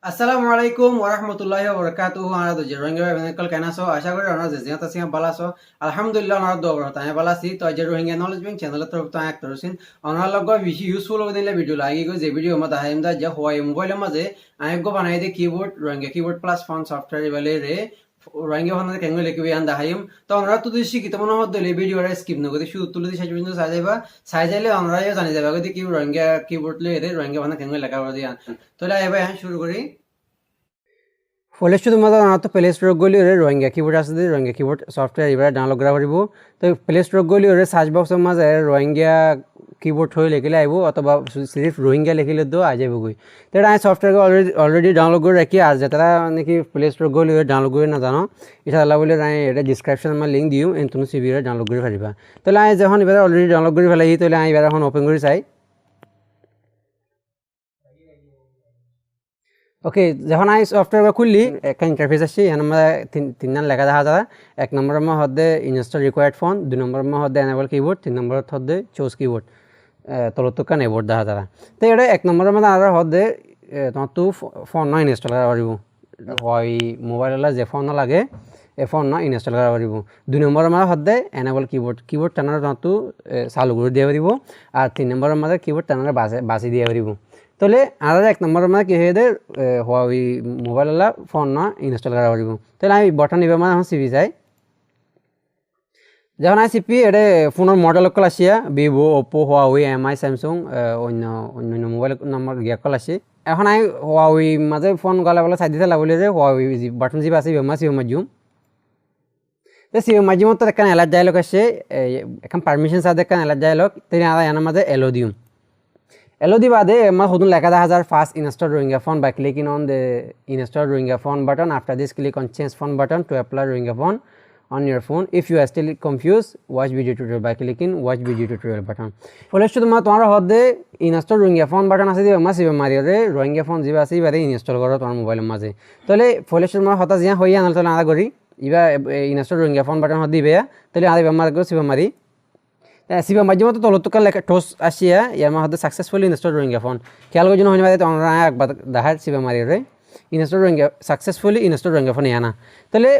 আসসালামু আলাইকুম ওয়া রাহমাতুল্লাহি ওয়া বারাকাতুহু আনা তো রোহিঙ্গা ভাই কল কেন আছো আশা করি আমরা যে জিয়াতা সিং ভালো আছো আলহামদুলিল্লাহ আমরা দোয়া করতে আমি ভালো আছি তো যে রোহিঙ্গা নলেজ ব্যাংক চ্যানেলের তরফ থেকে আক্তার হোসেন আমরা লগ বেশি ইউজফুল হবে দিলে ভিডিও লাগি গো যে ভিডিও মত আইম দা যে হয় মোবাইলের মাঝে আমি গো বানাই দে keyboard Rohingya keyboard plus font software বলে রে রোহিঙ্গা ফোন কেন লিখবি আন দেখাইম তো আমরা তো দেশি কি মনে হদ দিলে ভিডিও রে স্কিপ না করে শুধু তুলে দিয়ে শেষ পর্যন্ত সাজাইবা সাজাইলে আমরা জানি যাবে যে কি রোহিঙ্গা কিবোর্ড লে রে রোহিঙ্গা ফোন কেন লেখা করে দিয়া তো এবার শুরু করি ফলে শুধুমাত্র তো প্লে স্টোর গলি রোহিঙ্গা কিবোর্ড আছে রোহিঙ্গা কিবোর্ড সফটওয়্যার এবার ডাউনলোড করা পারিব তো প্লে স্টোর গলি সার্চ বক্সের মাঝে রোহিঙ্গা কিবোর্ড হয়ে লিখিলে আইব অথবা সিরিফ রোহিঙ্গা লিখিলে তো আই যাব গই তো এটা আমি সফটওয়্যার অলরেডি ডাউনলোড করে রাখি আর যারা নাকি প্লে স্টোর গলি ডাউনলোড করে না জানো ইনশাআল্লাহ বলে আমি এটা ডিসক্রিপশন আমার লিঙ্ক দিও এন তুমি সিবিরে ডাউনলোড করে পারিবা তাহলে আমি যখন এবার অলরেডি ডাউনলোড করে ফেলাই তাহলে আমি এবার এখন ওপেন করে চাই ওকে যখন আমি সফটওয়্যার খুললি একটা ইন্টারফেস আসছে এখানে আমরা তিন নাম লেখা দেখা যায় এক নম্বরের মধ্যে ইনস্টল রিকোয়ার্ড ফোন দুই নম্বরের মধ্যে এনেবল কিবোর্ড তিন নম্বরের মধ্যে চুজ কিবোর্ড তলতকা নেবোর্ড দেখা যায় তো এটা এক নম্বরের মধ্যে আর মধ্যে তোমার তো ফোন না ইনস্টল করা পারিব হয় মোবাইল যে ফোন লাগে এই ফোন না ইনস্টল করা পারিব দুই নম্বরের মধ্যে এনেবল কিবোর্ড টানার তোমার তো চালু করে দিয়ে পারিব আর তিন নম্বরের মধ্যে কিবোর্ড টানার বাছি দিয়ে পারিব তাহলে আর এক নম্বরের মানে কি হয়ে দেয় ওই মোবাইলওয়ালা ফোন না ইনস্টল করা পারিব তাহলে আমি বটন নিবে মানে এখন সিপি চাই যখন আমি সিপি এটা ফোনের মডেল কল আসিয়া Vivo Oppo Huawei Mi Samsung অন্যান্য মোবাইল নাম্বার গিয়া কল আসে এখন আমি হুয়াওয়ে মাঝে ফোন গলা বলে চাই দিতে লাগলে যে হুয়াওয়ে বাটন জিপ আছে সিও মাজিম তো সিও মাজিমত একখান এলার্ট ডায়লগ আসে এখন পারমিশন সাথে একখান এলার্ট ডায়লগ তিনি আর এনার মাঝে এলো দিম এলো দি বাদে আমার হদুন লেখা দেখা যায় first install Rohingya phone by clicking on the install Rohingya phone button after this click on change phone button to apply রোহিঙ্গা phone on your phone if you are still confused watch video tutorial by clicking watch video tutorial button ফলে শুধুমাত্র তোমার হদে install Rohingya phone button আছে দিবা মাসিবে মারিওরে Rohingya phone জিবা আছে বাদে ইনস্টল করো তোমার মোবাইলের মাঝে তাহলে ফলে শুধুমাত্র হতা জিয়া হইয়া আনল তাহলে আদা করি ইবা ইনস্টল রোহিঙ্গা ফোন বাটন হদ দিবে তাহলে আদা মার গো সিবা মারি সিবা মাঝে মতো তলতকার লেখা টোস আসিয়া ইয়ার মধ্যে সাকসেসফুলি ইনস্টল রোহিঙ্গা ফোন খেয়াল করে জন্য হইনি বাদে তোমরা একবার দেখার সিবা মারিওরে install Rohingya successfully install Rohingya phone আনা তাহলে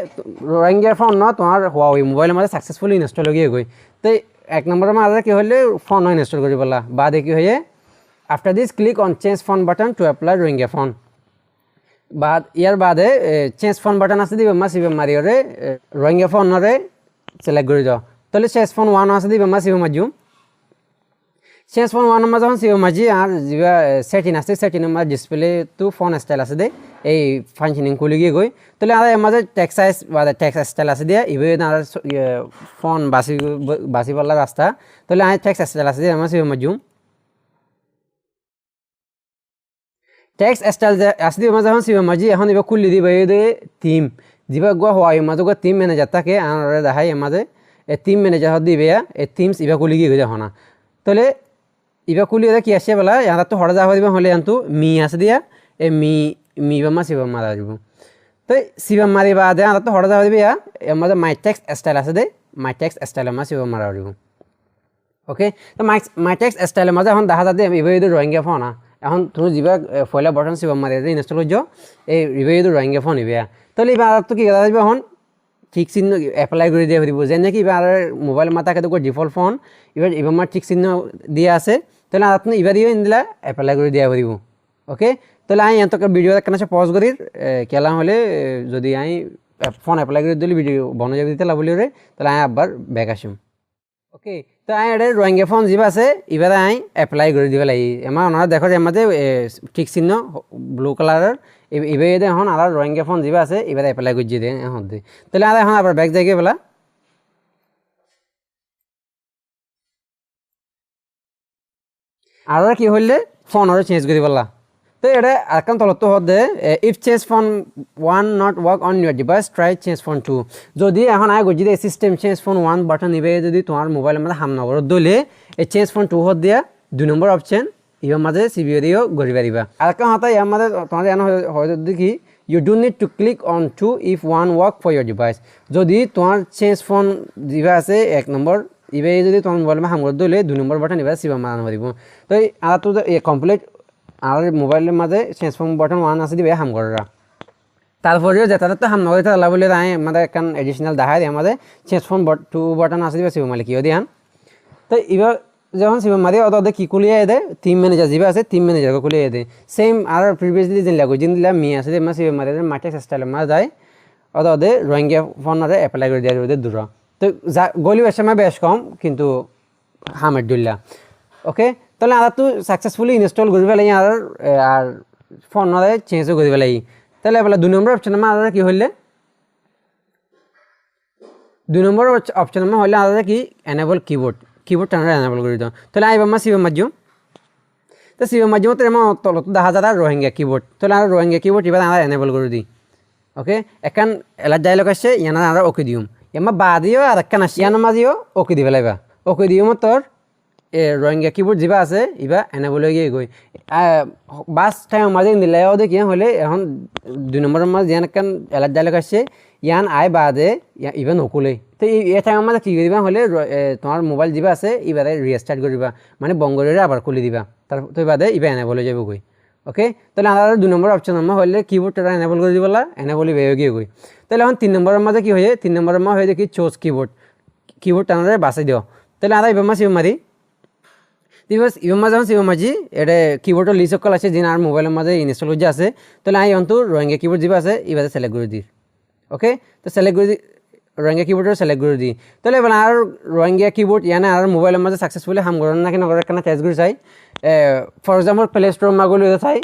রোহিঙ্গা ফোন না তোমার হুয়াওয়ে মোবাইলের মাঝে সাকসেসফুলি ইনস্টল হয়ে গই তো এক নম্বরের মাঝে কি হলে ফোন ইনস্টল করি বলা বাদে কি হয়ে after this click on change phone button to apply রোহিঙ্গা ফোন বাদ ইয়ার বাদে চেঞ্জ ফোন বাটন আছে দিবে মা সিবে মারিওরে রোহিঙ্গা ফোনরে সিলেক্ট করে দাও তাহলে চেঞ্জ ফোন ওয়ান আছে দিবে মা সিবে মাজিম চেঞ্জ ফোন ওয়ান নম্বর যখন সিও মাঝি আর যা সেটিং আছে সেটিং নম্বর ডিসপ্লে তো ফোন স্টাইল আছে দে এই ফাংশনিং খুলে গিয়ে গই তাহলে আর মাঝে টেক্সট সাইজ বা টেক্সট স্টাইল আছে দিয়ে ইবে আর ফোন বাসি বলা রাস্তা তাহলে আমি টেক্সট স্টাইল আছে দিয়ে আমার সিও মাঝুম টেক্সট স্টাইল আছে দিয়ে মাঝে এখন সিও মাঝি এখন এবার খুলে দিবে এই থিম যা গোয়া হয় মাঝে গোয়া থিম ম্যানেজার থাকে আর দেখাই মাঝে এই থিম ম্যানেজার দিবে এই থিমস ইবা খুলে গিয়ে দেখো না তাহলে ইবা খুলি কি আসে বলা ইয়ার তো হড়া যাওয়া দিবা হলে কিন্তু মি আছে দিয়া এ মি বামা সিবা মারা যাব তো সিবা মারি বাদে আর তো হড়া যাওয়া দিবে আমাদের মাই টেক্সট স্টাইল আছে দে মাই টেক্সট স্টাইল মা সিবা মারা দিব ওকে তো মাই টেক্সট স্টাইল মাঝে এখন দেখা যাতে ইবে রোহিঙ্গা ফোন এখন তুমি যা ফয়লা বটন সিবা মারি ইনস্টল করছো এই ইবে রোহিঙ্গা ফোন ইবে তাহলে এবার তো কি কথা দিবে এখন ঠিক চিহ্ন এপ্লাই করে দিয়ে দিব যেন নাকি এবার মোবাইল মাথা খেতে ডিফল্ট ফোন এবার এবার আমার ঠিক চিহ্ন দিয়ে আছে তাহলে আপনি এবার দিয়ে দিলা এপ্লাই করে দিয়া দিব ওকে তাহলে আমি এত ভিডিও কেন পজ করি কেলা হলে যদি আমি ফোন এপ্লাই করে দিলে ভিডিও বন যাবে দিতে লাভ রে তাহলে আমি আবার ব্যাক আসিম ওকে তো আমি এটা রোহিঙ্গা ফোন যা আছে এবার আমি এপ্লাই করে দিব লাগি আমার ওনারা দেখো যে আমাদের ঠিক চিহ্ন ব্লু কালারের এবার এখন আর রোহিঙ্গা ফোন যা আছে এবার এপ্লাই করে দিয়ে এখন দিয়ে তাহলে আর এখন আবার ব্যাক যাই বলা আর কি হইলে ফোন আর চেঞ্জ করে বললা তো এটা আরেকখান তলত হদে if change phone one not work on your device try change phone too যদি এখন আগে যদি system change phone one button নিবে যদি তোমার মোবাইলের মধ্যে হামনা করে দলে এই চেঞ্জ ফোন টু হদ দিয়া 2 নম্বর অপশন ইবার মাঝে সিবিও দিয়েও গড়ি পারিবা আরেকখান হাতে ইয়ার মাঝে তোমাদের জানা হয়তো দেখি you do need to click on to if one work for your device যদি তোমার চেঞ্জ ফোন যেটা আছে 1 নম্বর ইবে যদি তোমার মোবাইল হামগর দলে 2 নম্বর বাটন এবার সিবা মারানো পারিব তো আর তো কমপ্লিট আর মোবাইলের মাঝে চেঞ্জ ফোন বাটন ওয়ান আছে দিবে হাম করা তারপরেও যেটা তো হাম নগরে তালা বলে তাই আমাদের একখান এডিশনাল দেখায় দিয়ে আমাদের চেঞ্জ ফোন টু বাটন আছে দিবে শিব মালিক কিও দিয়ান তো এবার যখন শিব মারি ওদের কি কুলিয়ে দে টিম ম্যানেজার যাবে আছে টিম ম্যানেজারকে কুলিয়ে দে সেম আর প্রিভিয়াসলি যেন লাগো যেন দিলা মি আছে মা শিব মারি মাঠে স্টাইলে মা যায় ওদের রোহিঙ্গা ফোনারে অ্যাপ্লাই করে দেওয়া ওদের দূর তো যা গলি সময় বেশ কম কিন্তু হামের দুল্লা ওকে তাহলে আর তো সাকসেসফুলি ইনস্টল করি পেলাই আর ফোনারে চেঞ্জও করি পেলাই তাহলে বলে 2 নম্বর অপশন আমার কি হইলে 2 নম্বর অপশন আমার হইলে আর কি এনেবল কিবোর্ড টানারে এনেবল করে দাও তাহলে আইবা মা সিবে মাধ্যম তো সিবে মাধ্যম তো আমার তলত দেখা যায় রোহিঙ্গা কিবোর্ড তাহলে আর রোহিঙ্গা কিবোর্ড এবার আমরা এনেবল করে দিই ওকে এখান এলার ডায়লগ আসছে ইয়ানা আমরা ওকে দিম এমা বা দিও আর একখান আসছে ইয়ানা মাঝিও ওকে দিবে লাইবা ওকে দিও তোর রোহিঙ্গা কিবোর্ড যা আছে ইবা এনেবল হয়ে গিয়ে গই বাস টাইম মাঝে দিলেও দেখি হলে এখন 2 নম্বরের মাঝে ইয়ান একখান এলার ডায়লগ আসছে ইয়ান আয় বাদে ইবা নকুলে তো এই টাইম মাঝে কী করিবা হলে তোমার মোবাইল যা আছে ইবারে রিস্টার্ট করিবা মানে বন্ধ করে আবার খুলে দিবা তার তো বাদে ইবা এনেবল হয়ে যাবে গই ওকে তাহলে আমরা 2 নম্বর অপশন আমার হলে কিবোর্ডটা এনেবল করে দিবলা এনেবল হয়ে গিয়ে গই তাহলে এখন 3 নম্বরের মাঝে কি হয়ে 3 নম্বরের মাঝে হয়ে দেখি চোজ কিবোর্ডটা আমরা বাসাই দিও তাহলে আমরা ইবা মাসি মারি দিবস ইবা মাঝে যখন সিবা মাঝি এটা কিবোর্ডের লিস্ট সকল আছে যিনি আর মোবাইলের মাঝে ইনস্টল করে আছে তাহলে আমি অন্তু রোহিঙ্গা কিবোর্ড যা আছে এবারে সিলেক্ট করে দিই ওকে তো সিলেক্ট করে দিই রোহিঙ্গা কিবোর্ডের সিলেক্ট করে দিই তাহলে এবার আর রোহিঙ্গা কিবোর্ড ইয়ানে আর মোবাইলের মাঝে সাকসেসফুলি হাম করেন নাকি নগরের কেন টেস্ট করে চাই ফর এক্সাম্পল প্লে স্টোর মা গলি চাই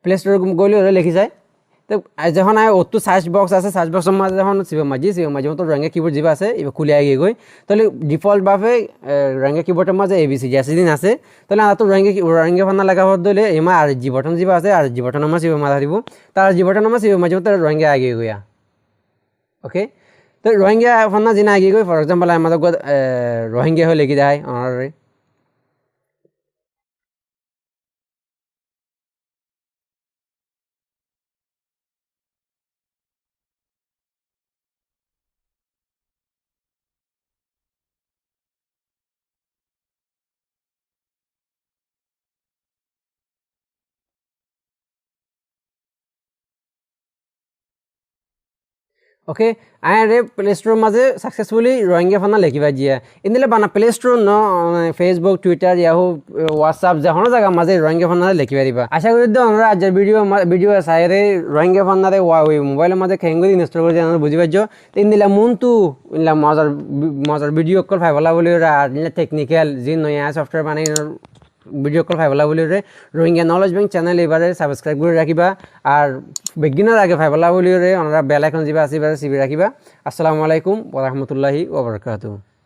প্লে স্টোর গলি লিখি যায় তো যখন ওতো সার্চ বক্স আছে সার্চ বক্সের মাঝে যখন শিব মাঝি মতো রোহিঙ্গা কিবোর্ড যা আছে এবার খুলে গিয়ে গই তাহলে ডিফল্টভাবে রোহিঙ্গা কিবোর্ডের মাঝে এবিসি যে দিন আছে তাহলে আর তো রোহিঙ্গা ফান্না লাগা হওয়ার দিলে এমা আর জি বটন যা আছে আর জি বটন আমার শিব মাথা দিব তার জি বটন আমার শিব মাঝে মতো রোহিঙ্গা আগে গইয়া ওকে তো রোহিঙ্গা ফান্না যিনি আগে গই ফর এক্সাম্পল আমাদের রোহিঙ্গা হয়ে লিখি দেয় অনারে ওকে আরে প্লে স্টোর মাঝে সাকসেসফুলি রোহিঙ্গা ফান্না লেখিবা জিয়া ইন্দিলে বানা প্লে স্টোর ন ফেসবুক টুইটার ইয়াহু হোয়াটসঅ্যাপ যখন জায়গা মাঝে রোহিঙ্গা ফান্না লেখিবা দিবা আশা করি তো আমরা আজের ভিডিও সাইরে রোহিঙ্গা ফান্নারে ওই মোবাইলের মাঝে খেঙ্গুরি ইনস্টল করে আমরা বুঝি পারছো তো ইন্দিলা মনটু ইনলা মজার ভিডিও কল ফাইবলা বলি আর টেকনিক্যাল যে নয়া সফটওয়্যার বানাই ভিডিও কল ফাইবলা বলি রোহিঙ্গা নলেজ ব্যাংক চ্যানেল এবারে সাবস্ক্রাইব করে রাখিবা আর বেগিনার আগে ফাইবলা বলি ওনারা বেল আইকন যা আছে এবারে চিবি রাখিবা আসসালামু আলাইকুম ওয়া রাহমাতুল্লাহি ওয়া বারাকাতুহু